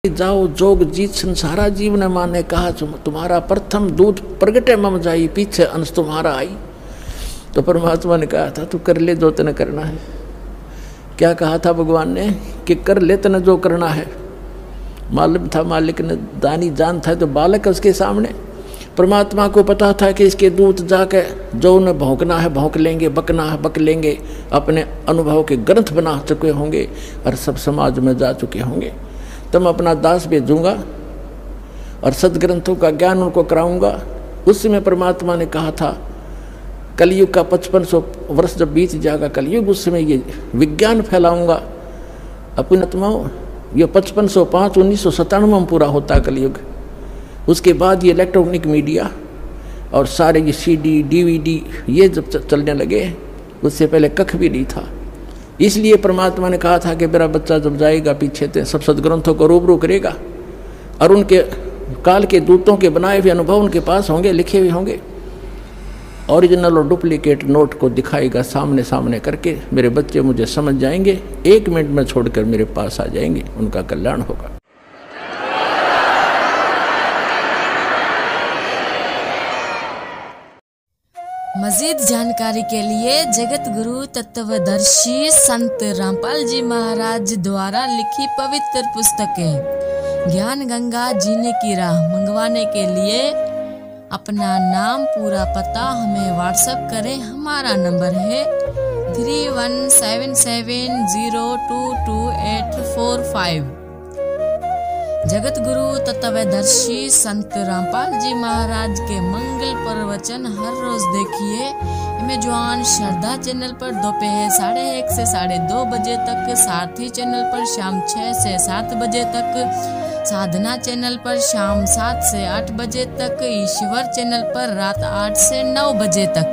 जाओ जोग जीत संसारा जीव ने माने कहा तुम्हारा प्रथम दूत प्रगटे मम जाई पीछे अंश तुम्हारा आई। तो परमात्मा ने कहा था तू कर ले जो तने करना है। क्या कहा था भगवान ने कि कर ले तने जो करना है। मालूम था मालिक ने दानी जान था तो बालक उसके सामने। परमात्मा को पता था कि इसके दूत जाके जो उन्हें भौंकना है भौंक लेंगे, बकना है बक लेंगे, अपने अनुभव के ग्रंथ बना चुके होंगे और सब समाज में जा चुके होंगे। तब मैं अपना दास भेजूंगा और सदग्रंथों का ज्ञान उनको कराऊंगा। उस समय परमात्मा ने कहा था कलयुग का 5500 वर्ष जब बीत जाएगा कलयुग, उस समय ये विज्ञान फैलाऊंगा अपनी आत्माओं। ये 5505 1997 में पूरा होता है कलयुग। उसके बाद ये इलेक्ट्रॉनिक मीडिया और सारे ये CD DVD ये जब चलने लगे, उससे पहले कख भी नहीं था। इसलिए परमात्मा ने कहा था कि मेरा बच्चा जब जाएगा पीछे से सब सदग्रंथों को रूबरू करेगा और उनके काल के दूतों के बनाए हुए अनुभव उनके पास होंगे, लिखे हुए होंगे। ओरिजिनल और डुप्लीकेट नोट को दिखाएगा सामने सामने करके। मेरे बच्चे मुझे समझ जाएंगे, 1 मिनट में छोड़कर मेरे पास आ जाएंगे, उनका कल्याण होगा। मजीद जानकारी के लिए जगत गुरु तत्वदर्शी संत रामपाल जी महाराज द्वारा लिखी पवित्र पुस्तकें ज्ञान गंगा जीने की राह मंगवाने के लिए अपना नाम पूरा पता हमें व्हाट्सएप करें। हमारा नंबर है 3177022845। जगत गुरु तत्वदर्शी संत रामपाल जी महाराज के मंगल प्रवचन हर रोज देखिए अमेजॉन श्रद्धा चैनल पर दोपहर 1:30 से 2:30 बजे तक, सारथी चैनल पर शाम 6 से 7 बजे तक, साधना चैनल पर शाम 7 से 8 बजे तक, ईश्वर चैनल पर रात 8 से 9 बजे तक।